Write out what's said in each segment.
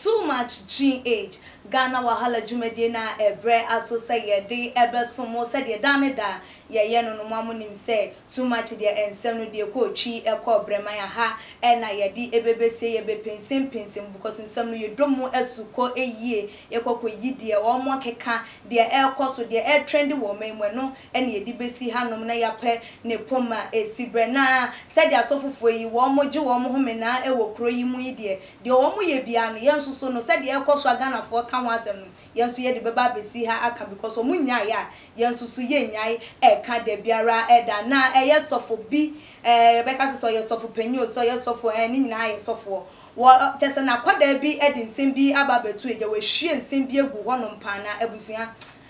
Too much GH Ghana wahala jumedie na ebre aso say ye de ebe somo say de dane da ye no no mamu nim say too much de ensem no de ko twi e ko brema ya ha e na ye de ebebe say ye be pensim because nsem no ye domo asuko eyie ye kokko yidie wo mo keka de e koso de e trend wo memwe no e na ye di besi hanom na ya pe ne poma esibre na say de asofofo yi wo mo gi wo mo home na e wo kro yi mu yi de wo mo ye bia no ye nso so no say de e koso Ghana for ka ho asem no ye nso ye de beba besi ha aka because o munya ya ye nso so ye nyai e ka de biara e da na e ye sofo bi be ka so ye sofo panyi so ye sofo ni nyina ye sofo wo tese na kwada bi e de nsem bi aba betu e de we hwie nsem bi egu ho no mpa na abusia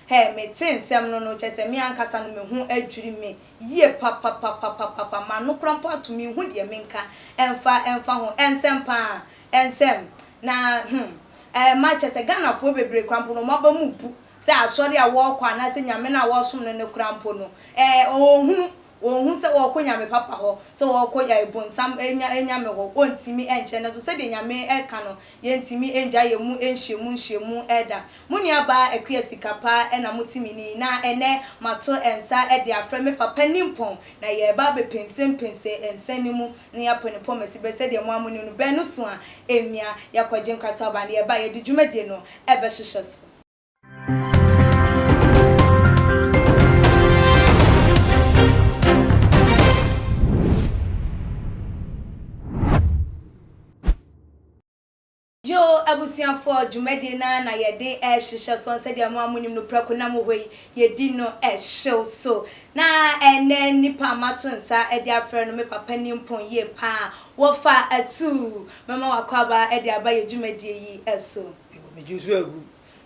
me tin nsem no tese me ankasa no me hu adwiri me ye papa ma no krampo atumi hu de menka emfa ho ensem pa ensem na Manchester Ghana fo bebre krampo no maba mu pu se asori a wo kwa na se nyame na wo som ne krampo no ohun se wo ko nyame papa ho se wo ko ya ebonsam enya me ho ontimi enche na so se de nyame eka no ye ntimi enja ye mu enhyemu eda muni aba akua sikapa na mutimi ni na ene mato ensa e de afre me papa nimpon na ye ba be pense ensanimu na ya pone pomesi be se de mo amuni no be no so a emia ya kwaje nkrata ba na ye ba ye de dwumadie no e be hyehyɛ so. Abusian for Jumedina na yede hyehyɛ so se de mo amunim no prako na mo hoi yedi no hyew so na ene nipa mato nsa e de afre no me papa nimpon ye pa wo fa atu mama wakwaba e de aba ye Jumedie yi eso me jusu agu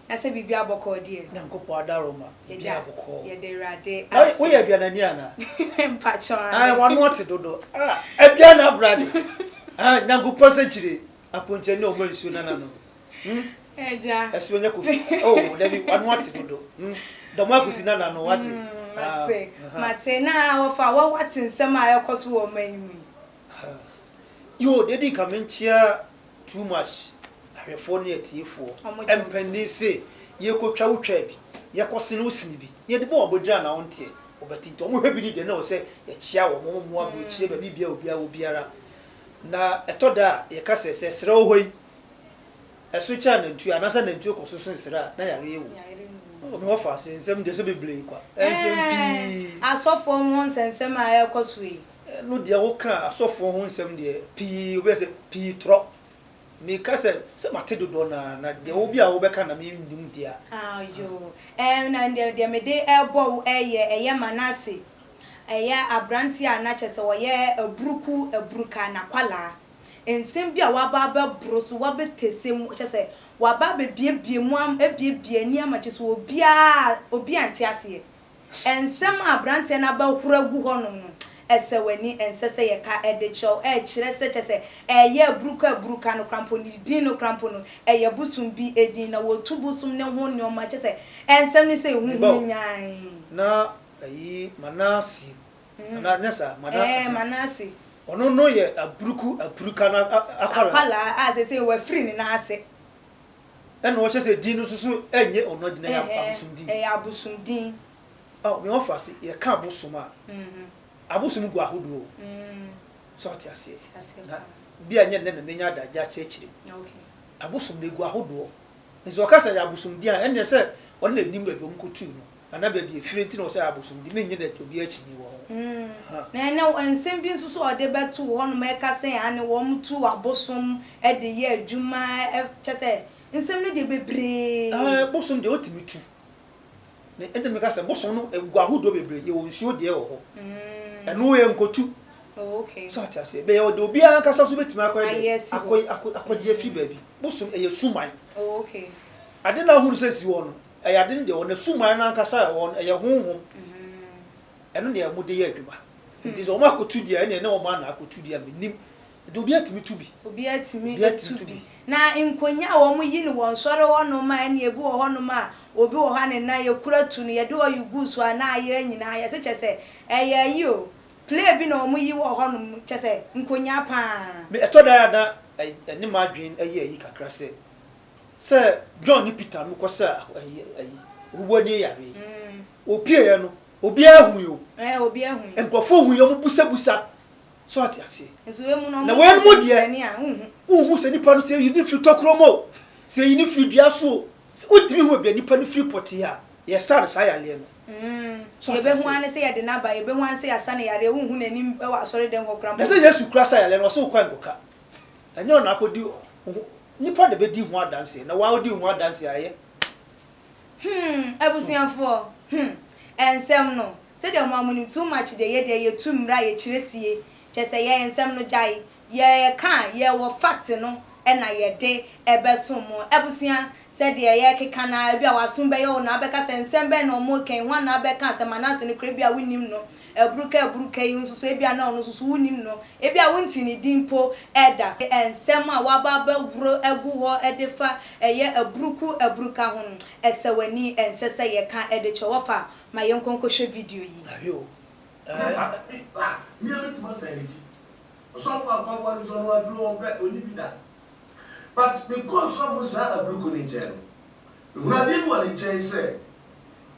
na se bibia bokọ de nyankopọ adaroma bibia bokọ ye de rade wo ye aduanani ana mpacho wanu ote dodo aduana brade nyankopọ se chire aponche ni o mansu na no eja eso nya kofi dabi wanu ate dodo domo akusi na no wate mate na wo fa wo wate nsem a yakoso wo manyi yo dedi kamenchia too much ahwefo ne atiefo empani se ye kotwa wotwa bi ye kose no sini bi ye de bo obodira na wonte obati to mo hwe bi ni de na wo se ye chia wo mo abo chire ba bibia obiara na etoda ye kase se sere ohoi eso cha na ntu anasa na ntu kososo sere na yare ewu o me ofa se nsem de se beble kwa ensem pi asofo ho nsem a yakoso yi no de wo ka asofo ho nsem de pi obi se pi tro me kase se mate dodo na de obi a wo beka na me ndim dia ayo na de me de ebo eye manase eya abranti anache se wo ye abruka na kwala ensem bi a waba broso wabetesem chese waba bebiebie mu am ebiebie ni amache so obi anti ase ensem abranti na ba huragu hono no ese wani ensese ye ka edecho kire se chese eye abruka no krampo ni din no krampo no eye busum bi edin na wo tubusum ne ho ne o ma chese ensem ni se hu nyan na ayi manasi na nyasa manasi ono no ye abruka na akwala se we free ni na ase eno wo chese din no susu enye ono din ya abusum din abusum din me ofa se ye ka abusum a abusum gu ahodo so ti ase na bia nye na menya adaja chechire okay abusum de gu ahodo nso okasa ya abusum din a enne se ono na nim ba bi onkotu no ana ba bi efirenti no se abusum din menye na to bi achi ni wo na ensem bi nso so ode betu ho no meka se ane wo mtu abusum e de ye adwuma chese nsem no de bebre busum de otimitu ne ente meka se busum no egu ahodo bebre ye wonsuo de wo ho eno ye nkotu okay so ati ase be ye ode obi an kasa so betimi akoje fi baby busum eye suman okay ade na hunu se si wo no eye ade de wo na suman na kasa wo eye honhom eno ne amude ye adwuma nti so o ma kotu dia ene ne o ma na kotu dia menim do be atimi to be obi atimi to be na nkonya wo mu yi ni won sore ho no ma na ebu ho no ma obi wo ha ne na ye kura tu ne ye de o yugu so na ayere nyina ye se chese eye yi o play bi na wo mu yi wo ho no chese nkonya pa me etoda ya na ani ma dwen ayi kakra se John ni Peter no ko se ayi wo ni yare opie ye no obi ahu yo obi ahu enkofo hu yo mu busa so ati ase enso we mu no na we mu de ni a hu se nipa no se yi ni free tokromo se yi ni free dua so utimi hu bia nipa no free poti a ye sare sa ya le no ye be hu ane se ye de na ba ye be hu ane se ya sa na yare hu na nim e wa sore den hokram na se Yesu kura sa ya le no so kwa ngoka enyo na akodi nipa de be di hu adanse na wa odi hu adanse aye abusianfo ensem no se de mo amunim too much de ye tumra ye kiresie chese ye ensem no jai ye kan ye wo fact no e na ye de ebesom mo abusian se de ye keka na bia wasum be ye o na abeka se ensem be no mo ken ho na abeka se manase ne kra bia wonim no ebruka yi nsusu ebia na ono susu wonim no ebia wonti ni dimpo eda ensem a waba ba wuro egu ho edefa eye ebruka ho esewani ensese ye kan ede chowofa ma yenkonko hwe video yi ayo mi am to say it so far papa is on what do on bet oni bida but because of sa abruko ni jero urade no ni chen say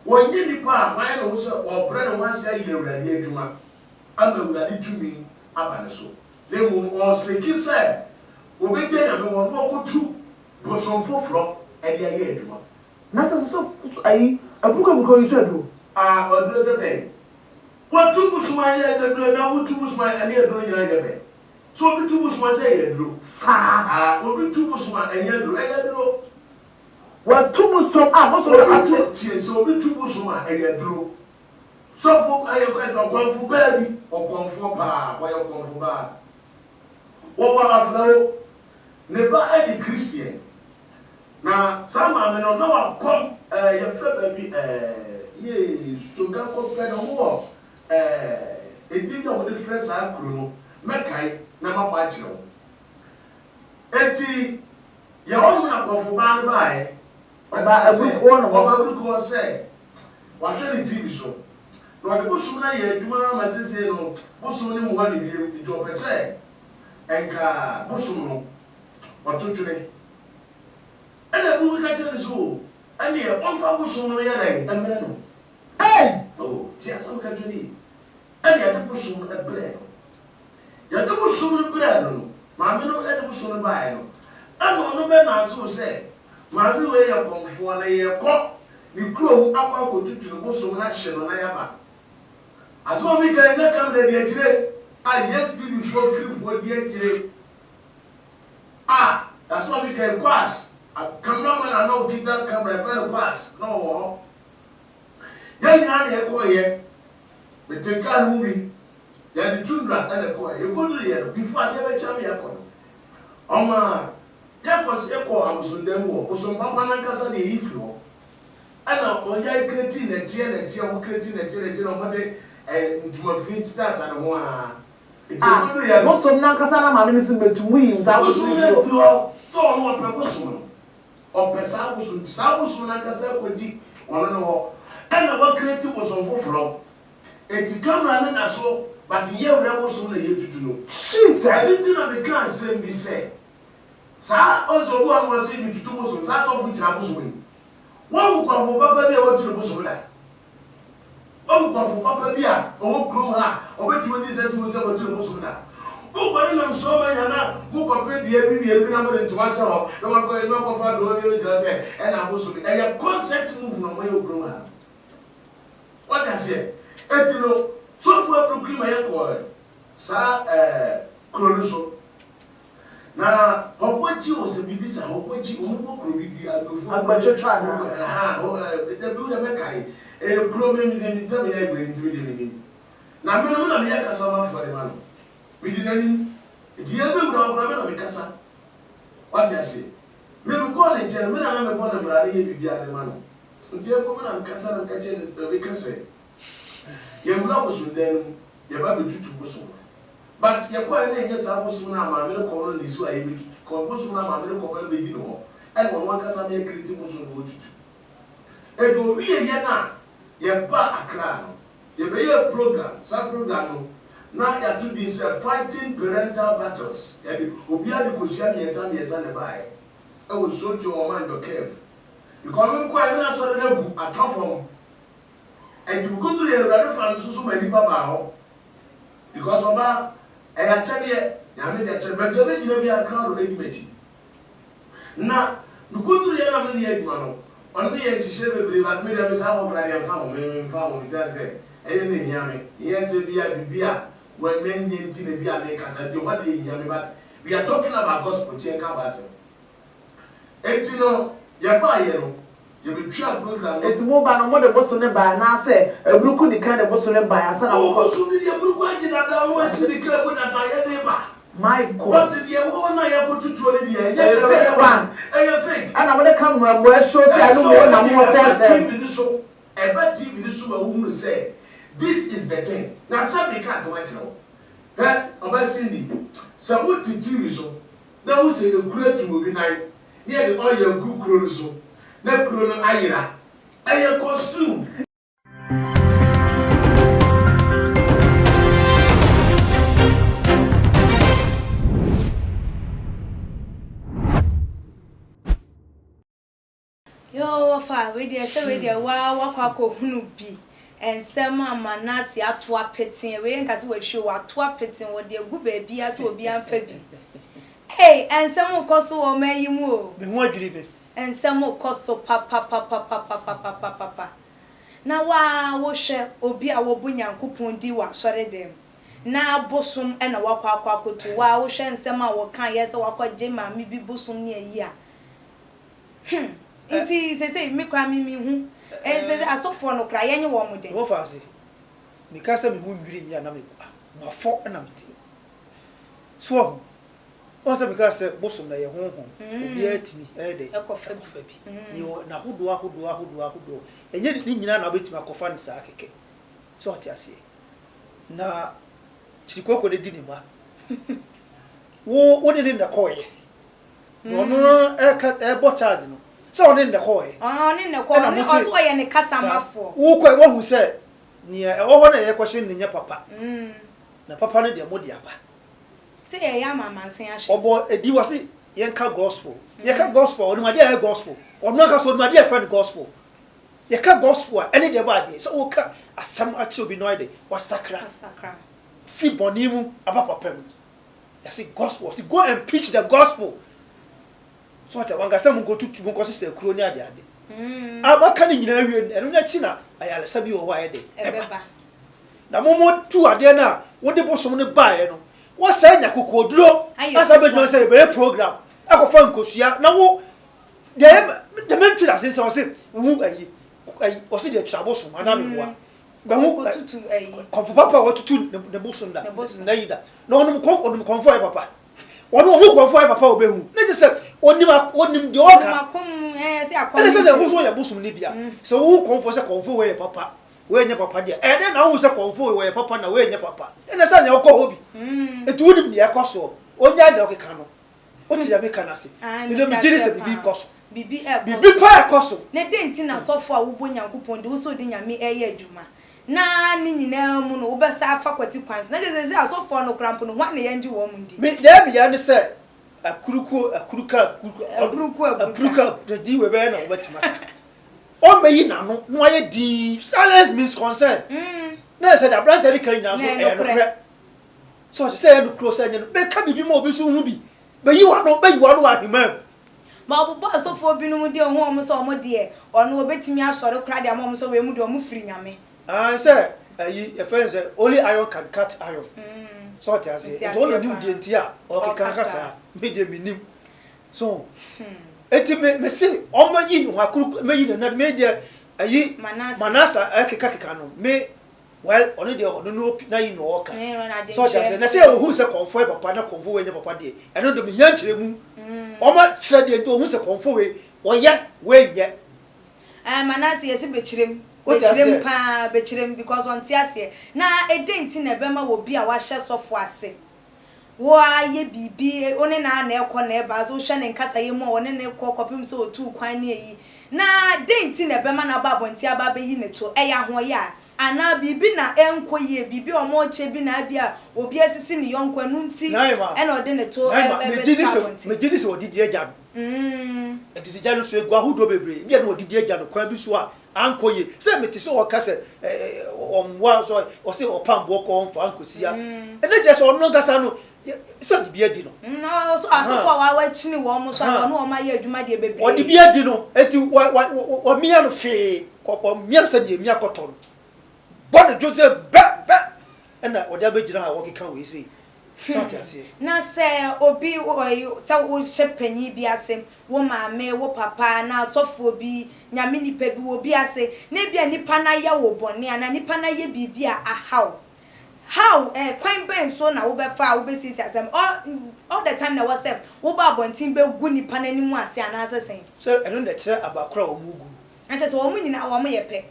wonye nipa why no so obre no wan say ye urade adwuma ama urade tumi abane so le mu o seki say obeje ya me won okotu boson foforo e dia ye adwuma na so ayi abruko yi so do oduro tete what two busuma ye do na what two busuma ani do nyina gebe so obi two busuma say ye do fa obi two busuma ani do what two busuma busuma ati tie so obi two busuma ye do so for ayo ka to konfu baby o konfu pa wa yo konfu ba wo wa afro ne ba e di Christian na sama me no wa kom ye fra baby ye sugar company no edi no the friends are kru no mekai na ma ba kire wo eti ye won na kofo ba no bae ba abuko no ba abuko say wa hwe ni TV so no de busum na ye adwuma ma sese no busum ni mo wa ni bi jo pese enka busum no otutune ena bu ka kire so ani e onfa busum no ye dai emre no hey oh tia so ka joni ani ade busum e bre no ya de busum e bre no ma me no ade busum ba no ana no be na so se ma me we ye konfo na ye ko ni kuro akwa ko tutu busum na hye no na ya ba aso mi ka na kam de akire yes ti before krifo di akire that's why we can class a cameraman I know kita camera fan class no ya na de ko ye we take a movie ya di tundra and ko ye ko do ye before they be cham ya ko oma ya ko se ko amusundem wo so papa na kasa de ifro ana o ya kreti na tie wo kreti na tie no mo de ntuma fi tata no ho a eti do ye mo so na kasa na ma me se betumu yi nsa ko so so no pe ko so no o pe sa ko so na kasa ko di ono no ho ana wa kreti wo so foforo eti camera na so but ye wura wo so na ye tutu no Jesus everything na be can same be say sa also go an was in tutu wo so sa so fu tira wo so ni wo ko fo papa bi e wo tira wo so da wo ko fo papa bi a o krum ha o be ti wo ni se ti wo tira wo so da wo ko ni nam so ma ya na wo ko pe bi na mo de ntuma se ho no ma ko fa do ni tira se e na wo so bi e ya concept move no mo ye krum ha what I say etino so for proclaim ya ko sa kroniso na hopoji o se bibisa hopoji o mo kro bibi agofo agbachotra na de bi na mekai kromi mi de mi tami ya gbe mi de mi na me no na me ya kasa ma for the man we did any di ya be wura wura me na me kasa what I say me ko le je me na me bo na brade ye bibi ade man ndi e ko me na kasa na ka che be kasa ye wura wo so den ye ba be tutu wo so but you quite a yes, I was soon a mammy call this way, because my mammy call me no, and one can some critical wood. It will be a yana, ye ba a crown, ye be a program, some program. Now you have to be fighting parental battles. Obia the Kusian and Sunday by. I will show you all mind your cave. You come in quite a sort of a tough home. And you go to the other fans so many papa. Because of that, I had tell you, I made a but the way you a crowd of image. Now, you go to the other many man. Only a shame believe that made them how I have found, just say, any hear me. Yes, it be a beer. When men need to be a make us do what they hear me, but we are talking about gospel chain canvas. And you know, you're buying, you will try program. It's more than what the boss on the buy, and I say, a blue could kind of boss on the buy. I said, oh, so many a blue question that I want to be careful that I had never. My God, what is your own? I have put to 20 years. One, and you think, and I'm going to come where shows I don't know what I'm saying. A bad TV, this woman say. This is the thing. Now, some because what you know. That about Cindy. So, what did you so? Now, we say the great to be night. Near the oil good chronoso. No chrono ayra. Ayer costume. Yo, wafa, we dey say we dey wa kwako hunu bi. And some manasi atwa petting away and cast we show atwa petting what the good baby as will be amphibi. Hey, and some will cost so may you move. And some will cost so papa. Now, wa share obi a wobunya kupundi wa sorry them. Now, bosom and a wako to wa share and some will can yes or what Jemma me be bosom near ya. It is say me cramming me. And I saw for no cry any woman. What fancy? Because I'm hungry, and I'm a fork and empty. So, also because bosom lay home, be at me, a coffee. You know, who do, and yet didn't know bit my coffin sack. So I say. Now, Chico didn't matter. What did in the coy? No, a botard. So in the coy. On in the corner, also I and a casama for. Who quite one who said, near all a question in your papa. Na papa no de modiapa. Say a yama man say I should. Or a diwasi, yanka gospel. Yaka gospel, or my dear gospel. Or not so my dear friend gospel. Yaka gospel, any day body. So oka as some actually be noide was sacra. Free bonimu about papa. I say gospel. See, go and preach the gospel. So what I want go to because it's a crony. What can you know? And not China, I have sabi or why day. The moment 2 are there now. What the boss on the buy? What's saying? I could draw. As I been say a program. I go find Kosia. Now, the mental as I said, who I was in the trouble, so Madame. But who to comfort Papa or to the bosom that the boss neither. No one come comfort Papa. One who comfort Papa will be. Let us say, only the order. I said, there was one bosom Libya. So who comforts a comfort where Papa? Where your papa dear, and then I was a comfort where Papa and where your papa. And I said, your hobby. It wouldn't be a cosso. Only I don't know. What did I make an assay? You don't be jealous of the cost. Be a cosso. Let Dentina so far who young coupon do so dinner me a year, Juma. Na nini na mu no obesa faculty points na je say so for no cramp no one na yanji wo mu ndi me there be yan say akuruka the di we be na obetima o me yi na no aye di silence means consent na say the branch eri kan na so e no so say no close anya no be ka bibi ma obi so hu bi be yi wa no wa himam ma obo so for bi no mu de ho o so o mo de ono obetimi asore kra de am so we mu de o mu firi nyame. I say, a friend said, only iron can cut iron. So I say, it's only new DNTR or Kankasa, medium minim. So, it may say, all my yin, who could make it not made there a ye Manasa, a Kakano, may well only the no nine walker. So I said, I say, who's a comfort of Pana Convo when your papa day, and not the young or much said you who's a comfort, or yet, wait yet. And Manasi is a bitch. Betchim because on Tiasia. Now a dainty nebema will be a washer soft wassy. wa ye bibi one na ekọ na eba so hwe ne nkasa ye mu one ne ekọ kopim so otu kwan ne yi na denti na be ma na ba bonti aba be yi ne to eya ho ya ana bibi na enko ye bibi omo che bi na bia obi asisi ne yonko anu nti e na ode ne to me gidi so odidi eja edidi ja no so egu ahudo bebre bia na odidi eja no kwan bi so a anko ye se meti so okase omwa so o se opambo ko onfa ankosia ene je so no kasa no so di bia di no no so asofo wa chini wo mo so no o ma ye adwuma de bebre o di bia di no eti wa mia no fe ko mia se de mia koton bon Joseph ba ena o da begina ha wo keka we say so tiase na se obi se wo shepanyi bi ase wo maame wo papa na asofo bi nyame nipa bi wo bi ase na bia nipa na ye wo bone ana nipa na ye bibi a how kwan ben so na wo be fa wo be sisi asem all the time na wo say wo ba bontin be gu nipa na nimu ase ana ase sen so eno na kire abakora wo mugu anche so wo mu nyina wo mu ye pe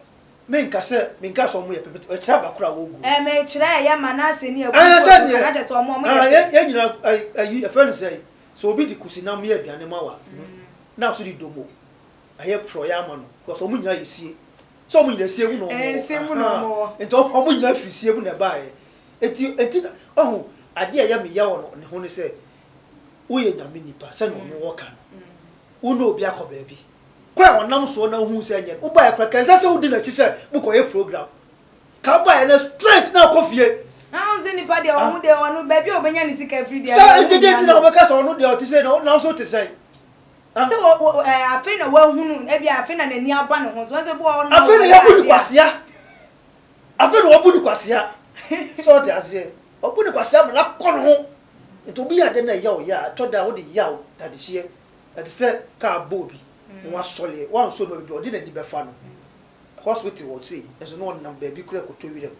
menka so mo ye pe e kire abakora wo gu me kire ya manase ni agu anche so mo ye ya nyina ayi e friend say so obi di kusina mo ye aduane ma wa na so di domo aye pro ya ma no because o mu nyina yesie so mo nyina sie hu no sie mu no mo ento o mo nyina fisie mu na ba eti oh ade ya me ya wo no ne ho ne se wo ye nyame nipa se no wo ka no wo no obi akọ ba bi kwa wonam so na hu se anya wo ba yakra kan se wo di na chi se bu ko ye program ka ba ya na straight na kofie ah ze nipa de o hu de onu ba bi obenya ni sika free de sa enti de ti na wo ka so no de o ti se na so ti se se wo afi na wa hunu e bi afi na nani aba ne ho so se bo onu afi na ya bu ni kwasia afi na wo bu ni kwasia so de ase obu ni kwasa na kono ho nto bi ade na ya o ya to da wo de ya o da de hie ade se ka bobi wa sole wa so no bi o de na di be fa no hospital wo say eso no na ba bi kura ko to wi dem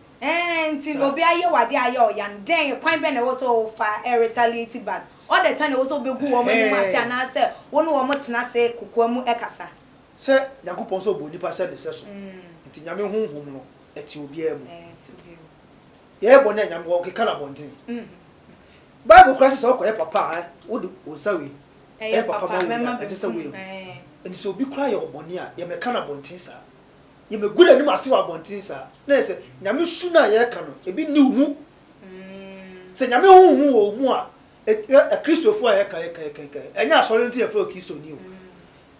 nti obi aye wade aye o yan den kwan be na wo so fa retaliate back all the time wo so be gu wo mo ni ma se ana se wo no wo mo tena se kokwa mu ekasa se yakopon so bo nipa se de se so nti nyame honhom no eti obi amu ye bo na nyame wo ke kala bontin bible crisis o ko ye papa wo de osawe papa ma e se we nti so obi kra ye obone a ye me kana bontin sa ye me gura ni ma se wa bontin sa na se nyame su na ye ka no e bi ni hu se nyame hu o mu a kristofo a ye ka enya asore nti ye fo kristo ni o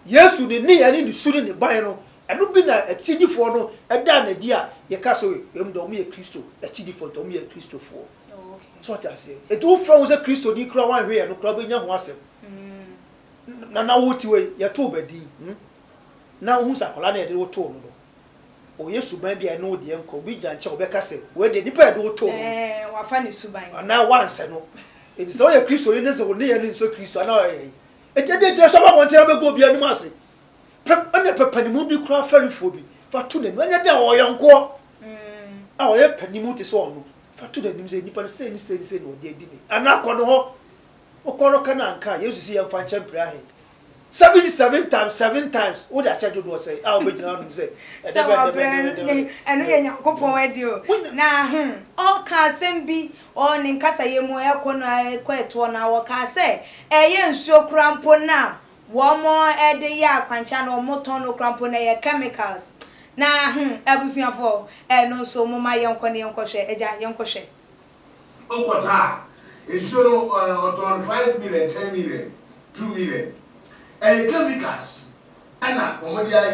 yesu ni ye ni su ni ban no eno bi na achidifo no eda na di a ye ka so em do mu ye kristo achidifo to mu ye kristofo so ta se e do from se kristo ni kra wan hwe ye no kra be nya ho asem na wuti we ye to badi na hu sakola na ye de wo to no o yesu ban bia no de enko bi janche obeka se we de nipa de wo to wa fa ni suban na once no e so ye kristo ni se wo ne ye ni so kristo na ye e de de so ba bon tira be go bia ni mase ane pepanimu bi kura ferifo bi fa tu ne anya de o yonko a o ye panimu te so onu fa tu de nim se nipa se ni no de adi ni ana kono ho o kono kana anka yesu si yam fa nchempre ahe 77 times wo da charge do say a o be jina no say e de be eno ye nyakopon wadi o na o ka sem bi o ne nkasa ye mu e kono ko eto na wo ka se ye nsuo krampo na womo ede ya kwancha na omoton no krampo na ye chemicals na abusuafo no so mo ma yenko ne yenko hwe eja yenko hwe okota esoro 5 million 10 million 2 million chemicals ana omodi aye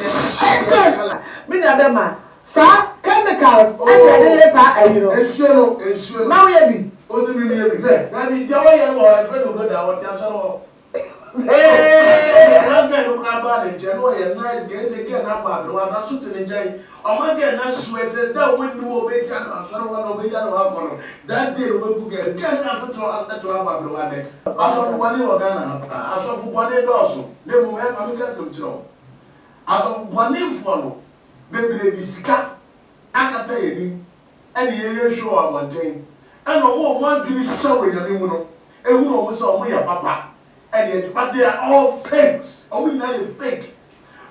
me na be ma sa chemicals and the sa ayiro esoro na we bi o se mi ye bi na bi je wo ye wo e fe do go da wo ti asoro okay no ka ba le je no ye nice ge se ge na ba bro na su te le jai o ma ge na su e se da we nu o be ja na asoro wa no be ja no ha kono that day no be ku ge na so to ba bro wa de aso fu ni o ga na aso fu bo ne do so ne mo me ma mi ka se mtiro aso bo ne fu no be bre bi sika akata ye ni ene ye show abonten ene wo mo andiri so we nyame mu no ehu no mo so mo ya papa but they are all fakes. I mean, they are fake.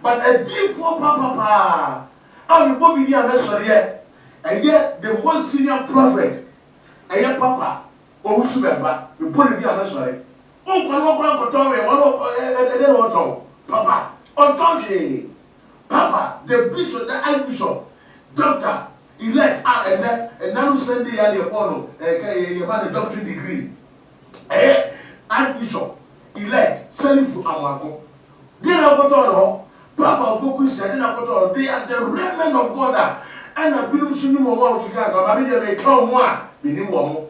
But a deep for papa, I'm Bobby Dia Messoria, and yet the most senior prophet, and yet papa, o su beba me poli bi amesore o kwa no kwa koton we wono e no woton papa on tonje papa the bishop the archbishop doctor elect and now send the ali ono you have a doctorate degree archbishop elect Selifu Amako they na koton papa oboku sia they na koton they are the remnant of God and a binu sunu mo mo kika ga ma be dey come mo a ni wo mo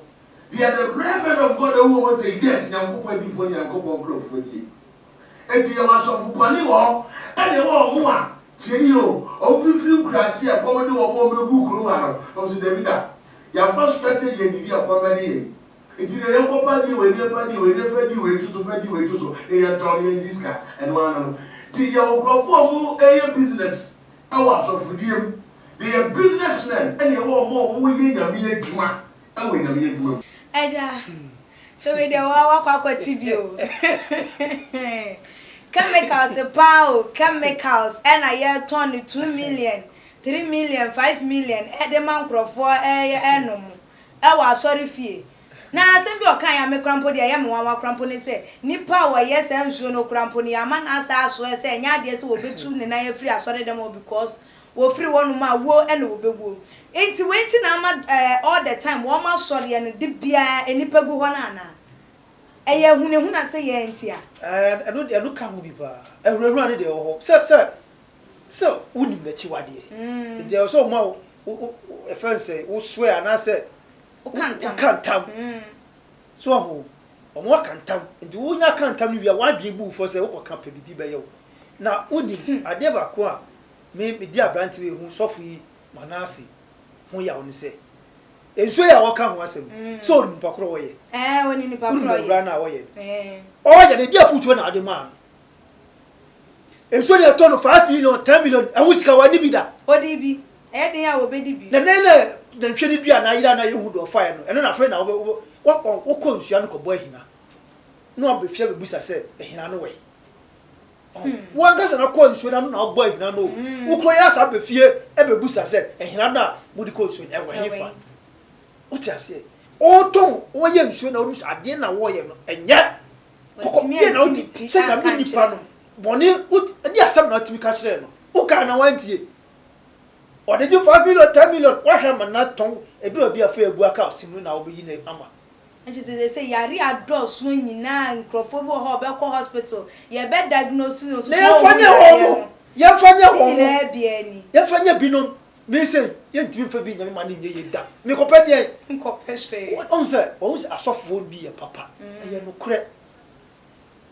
they are the remnant of God who want to yes nyankopon before nyankopon crofo yi eti ya masofu pani wo e de wo mo a tieni o fifiri nkrasi e komode wo mo megu kuru ma no so Davida ya first strategy ni dia komade yi eti de yankopa di we ne pa di we ne fa di we tutu e ya tori en diska and one no ti ya okrofo mu e business awa sofu diem they are businessmen and they want more we nyame adwuma awo nyame adwuma Eja. So we dey wa kwa TV o. Chemicals and a year turn 2 million, 3 million, 5 million e de man crofo enom. E wa sorry fie. Na asem bi okan ya me krampo de ya me wa krampo ne se nipa wo yes enzo no krampo ne ama na asa aso e se nya de se wo betu ne na ya free asore dem because wo free wonu ma wo e na wo bewo. Enti wenti na ama all the time wo ma sori e no de bia enipa gu ho na na. Eye hunehuna se ye entia. I don't come with ba. E run de ho. So unim na chiwade. There also ma e fan say wo swear na say o kantam. So ho. Omo kantam. Nti wo nya kantam ni bia wa dwen bu fo say wo kan pa bibi be ye wo. Na unim ade ba ko a me di abrante we hu sofu yi manase ho ya woni say enso ya waka ho asem so nipa kro wo ye woni nipa kro ye na wo ye o ya de dia futu na ade ma enso de ton 5 million 10 million awusika wani bi da odi bi den ya wo be di bi na nhwe ni bia na yira na yehu do fire no eno na fe na wo ko nsua no ko bo ahina no abefia be busa se ahina no we wan ga se na ko nsua na no bo ahina no wo ko ya sa befie e be busa se ahina na wo di ko nsua e we hefa Otiase o ton wo ye nsuo na onu ade na wo ye no enye kokko ye na oti se ga bi nipa no boni adi asem na otimi ka kire no o ka na wantie o de 5 million 10 million wa hwe ma na ton eduro bi afa ebu aka sinu na wo yi na ama and they say yari address so nyina nkrofo bo ho be ko hospital ye be diagnose no so ye fanya ho ile bia ni ye fanya binom me say ye ntimi fa bi nyame ma ne nye da me ko pe de nkope hwe on say asofo bi ye papa ye no kure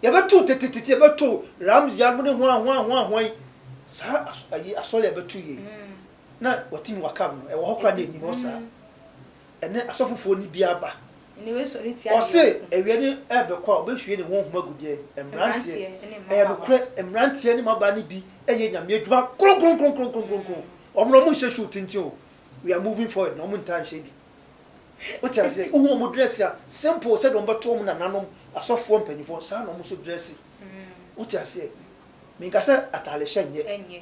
ye betu tetete ye betu ramzi anu ne ho sa ayi asole ye betu ye na watimi wakam no e wo hokra na enyim osa ene asofofo ni bia ba ni we sori ti ade o say ewie ni ebe kwa obehwie ne ho homa gudie emrantie e no kure emrantie ni maba ni bi eye nyame adwuma kron omro mu sheshu tintio we are moving forward no mu ntan shedi what I say uhu mu dress ya simple said on bato mu na nanom asofo mpanifo sa no mu so dress what I say me nkasa atale hyenye enye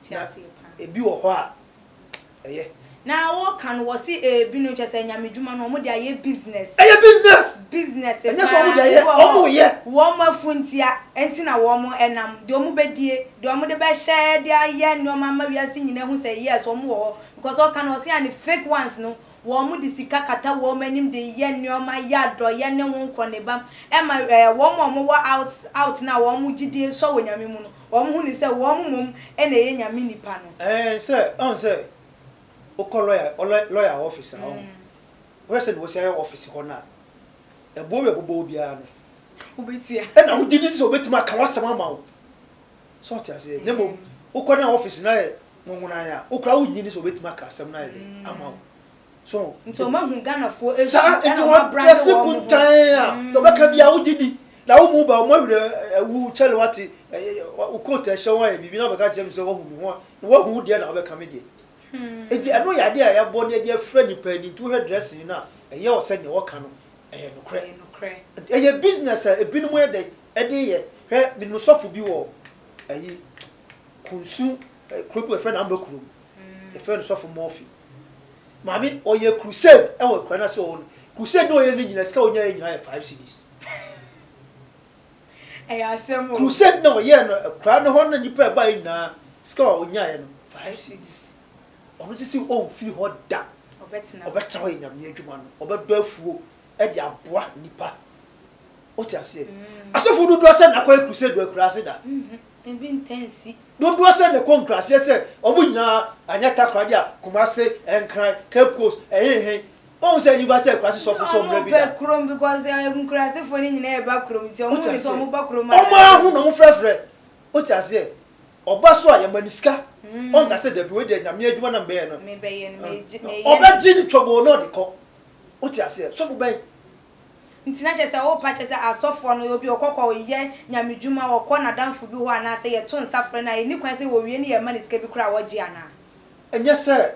ti ase pa ebi wo ho a eye na wo kan wo si ebi no chese nyamedwuma no mo de aye business enye so mo de aye omo ye wo mafuntia enti na wo mo enam de omo bedie de omo de be share de aye no mama wiase nyina hu say yes wo mo wo because all kan wo si an fake ones no wo mo de sika kata wo manim de ye nneoma ya do ye ne ho nkoneba e ma wo mo out na wo mo gidie so wo nyame mu no wo mo hu ni say wo mo mom e na ye nyame nipa no say on say o lawyer office na o we say we say office ho na e bo we bobo bia no ubetia e na ugidi so betima ka wasama ma o so ti ase ne mo o ko na office na e nwona ya o kra ugidi so betima ka asem na e ama o so nto ma hu Ghana fo esu e na brand wo kuntan to beka bia ugidi na wo mu ba mo wure wu chele wati o ko te hye wa e bibi na beka chem so wo hu mi ho wo hu de na beka me de enti eno ya de ya bo ne de friend pa ni to dressing na eye o se ne wo ka no no kre eye business e binu mo de ye hwe binu sofu bi wo ayi kunsu krobu e friend amba krum e friend sofu mofi mami oye crusade e wo kra na se on crusade no ye ni nyina sika onya ye nyina 5 cedis asemo crusade no ye no kra no ho na nipa ba nyina sika onya ye no 5 cedis ono sisi on fi ho da obetra ho nyame adwuma no obedo afuo e de aboa nipa oti ase asofo dodo ase na kwa crusade do akura ase da ebi intense dodo ase ne konkrase ase omo nyina anya takra dia kumase enkran cape coast on say you better crase so for some rebi da krom because nkrase for ni nyina e ba krom ti omo ni so omo ba krom omo ahu no mo frefre oti ase oba so ayamaniska on ka say da bi we de nyame adwuma na mbe no me be ye me oba ji ni chobo no de ko oti ase so for ben ntina chese o pa chese asofo no obi okokọ ye nyamedwuma okọ na danfo bi ho ana se ye to nsafre na ni kwan se wo wie ni ye maniska bi kura wo gi ana enye se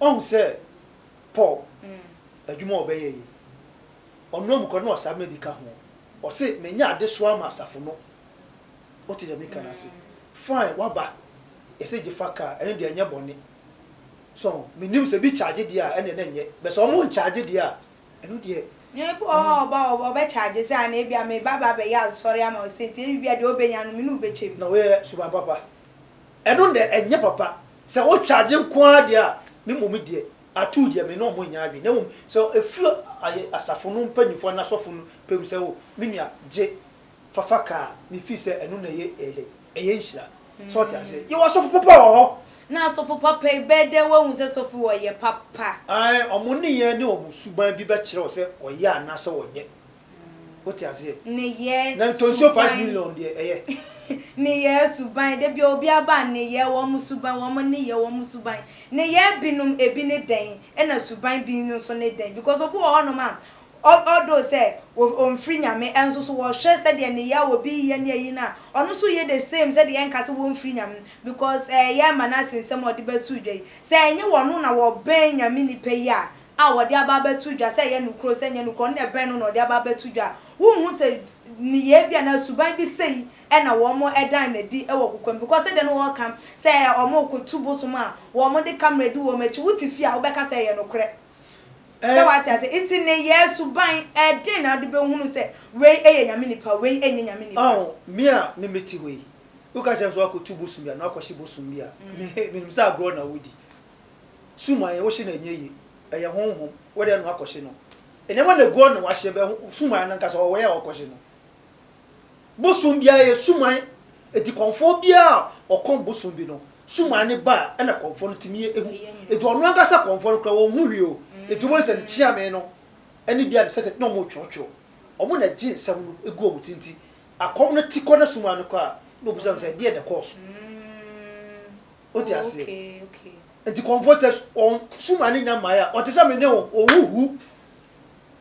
on se Paul adwuma obeye yi ono mu ko no osame bi ka ho o se menya ade so ama asafo no oti de meka na se fine waba ese jifaka ene de enye bone so menim se bi charge dia ene na enye be so mo charge dia eno de Nepo ba charge say na bia me baba be ya sorry am o say ti bia de obenya no me no bechem na we suba papa eno de enye papa se o charge nko de a me momi de atu de me no mo nya adwi na mum so efu asafo no mpanifo na sofo no pem se wo menua je fafaka me fi se eno na ye eye nhira so ta se ye wasofo papa ho na sofo papa be de wo se sofo wo ye papa ai omo ne ye ne omo suban bi be kire o se oye ana se wonye o ti ase ne ye na to so 5 million de eye ne ye suban de bi obi aba ne ye wo mu suban wo mo ne ye wo mu suban ne ye binum ebi ne den e na suban bi no so ne den because obo ho no ma odo say on free nyame enso so wo hwe say de ne ya obi ye ne yi na ono so ye the same say de enka se wo free nyame because ye manase nsem odi betu dwai say enye wono na wo ben nyame ni pe ya a wo de aba betu dwa say ye nukro say nye nukro na ben no na de aba betu dwa wo hu say ni ye bia na suban bi sei e na wo mo edan na di e wo kokom because say de no wo kam say o mo ko tubo so ma wo mo de camera di wo machi wuti fi a wo be ka say ye nukre so what I say inti ne yesu ban e de na de be hunu say we eye nyame nipa we enye nyame nipa oh me a me meti we u ka chance wa ko tubu sumbia na akoshi bo sumbia me nimsa agro na wodi suma ye wo hye na enye yi eye honhom wo de no akoshi no ene ma na go na wa hye be suma na nka so wo ye akoshi no bo sumbia ye suma eti konfo bia okon bo sumbi no suma ne ba e na konfo no timi ehu eti onu anga sa konfo no kra wo hu hwi o eti wo se chia me no eni bia de second no mo twotwo omo na gi nsam no egu omo tinti akom no tiko na suma no kwa no busam se de de course o ti ase okay enti konfo se on suma ne nya maya o ti se me ne o wuhu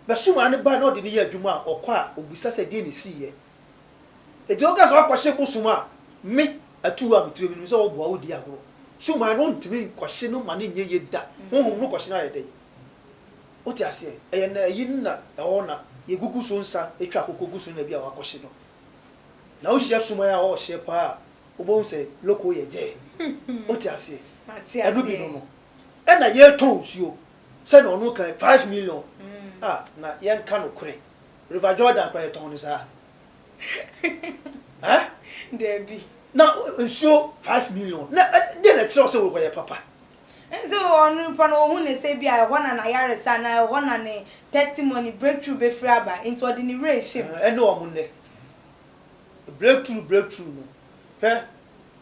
be suma ne ba na o de ne ya adwuma okwa obisa se de ne siye eti o ka so akwhye ko suma me atu a betu bi so wo bo odi agoro suma no ntimi kwhye no ma ne nye ye da honhom no kwhye na ye de o ti ase e na yin na e wona ye gugu so nsa etwa kokogu so na bia wakwhye no na o hye suma ya o hye pa o bo nse loko ye je o ti ase e no bi no e na ye ton suo se na onu kan 5 million na ye nka no kure River Jordan kwa ye ton ni sa Debbie na nsuo 5 million na de na kire o se wo kwa ye papa so onu pa no hu ne se bia ho na yare sa na ho na ne testimony breakthrough be free aba into ordinary shame ene o mu ne breakthrough no he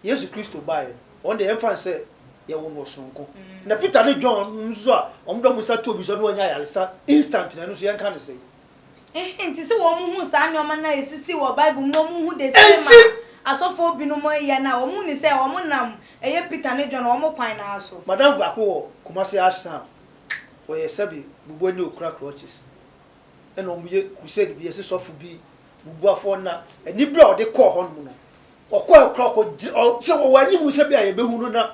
Yesu Kristo bae on the infant say ye wo no sonko na Peter ne John nso a omdo musa to bi so no nya yare sa instant na no so yan kan say nti se wo mu hu sa nyoma na esisi wo bible no mu hu de sema asofo bi no mo ye na wo mu ni se wo mu nam eye Peter ne John wo mo kwan na aso madam ba ko Kumasi Asham wo ye sabi bubo ni okra crutches ena o mu ye crusade bi ese sofo bi bubo afo na ani bra o de call hon mu no okra ko se wo wani mu se bi aye behu no na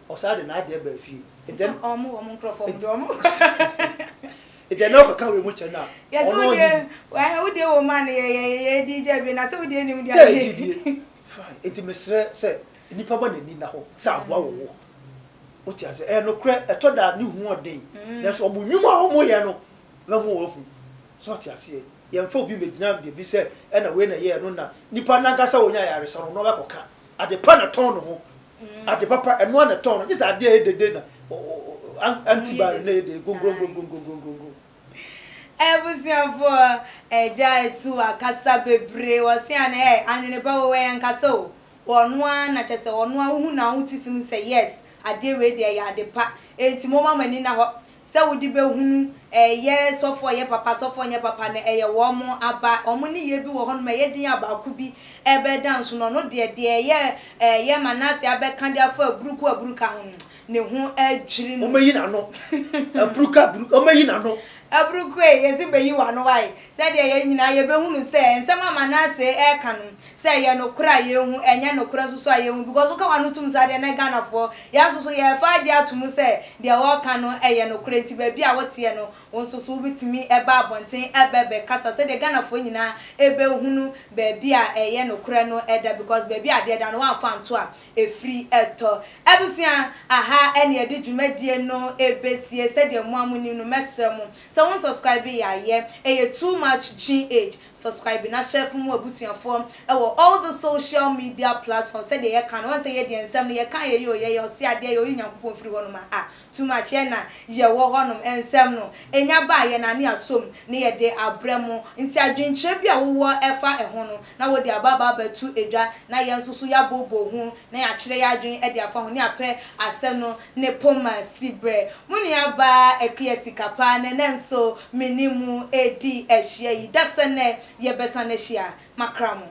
o sa de na de ba fi then wo mo microphone do mo ite na okaka we mu che na yes we de wo man ye DJ bi na se we de ni mu dia fine ite mesre se nipa ba na ni na ho sa aboa wo o ti ase no kre eto da ni hu odin na so omunwuma ho mo ye no na mo wo hu so ti ase ye mfa obi medina bi se e na we na ye no na nipa na nkasa wonya yare so no ba koka ade pa na ton no ho ade papa eno na ton no just ade e dede na antibare na e de gongongongongongongongo ebusiafo eja etu akasa bebre wose ane anene ba wo yan kasa o wonu na chese wonu hu na hu tisim say yes ade we de ya ade pa enti mo mama ni na ho se wodi be hunu ye sofo ye papa sofo nye papa ne ye wo mo aba omo ni ye bi wo hono ye din aba ku bi ebe dance no no de ye manase abe kan dia fa aburuka ho ne hu adwiri no o meyi na no aburuka o meyi na no abruku yesi beyi wano wai se de ye nyina ye be hunu se nsema manase e kan se ye no kura ye hu enye no kura susu aye hu because ka wanu tum sa de na Ghana for ya susu ye fa dia tum se de wo kan no eye no kura ti ba bi a wote ye no onsusu bitimi e ba abonten ebebe kasa se de Ghana for nyina e be hunu ba bi a eye no kura no eda because ba bi a de da no wan fa nto a e free eto ebusia aha ene ye de dwumadie no ebesie se de mo amuni no mesrem so won subscribe ya too much GH subscribe na share fun abusuafo e wo all the social media platforms say dey kan won say ye dey ensem ye kan ye o si ade ye o nyankopon firi wono ma too much ye na ye wo honom ensem no enya ba ye na ne asom ne ye de abremo nti adwenche bi a wo efa ho no na wo de ababa batu edwa na ye nsusu ya bobo hu na ya kire ya adwen e de afa ho ne apɛ asem no ne poma sibre muni aba ekiyesi kapa ne so minimu edi ehia yi dasane ye besane hia makramo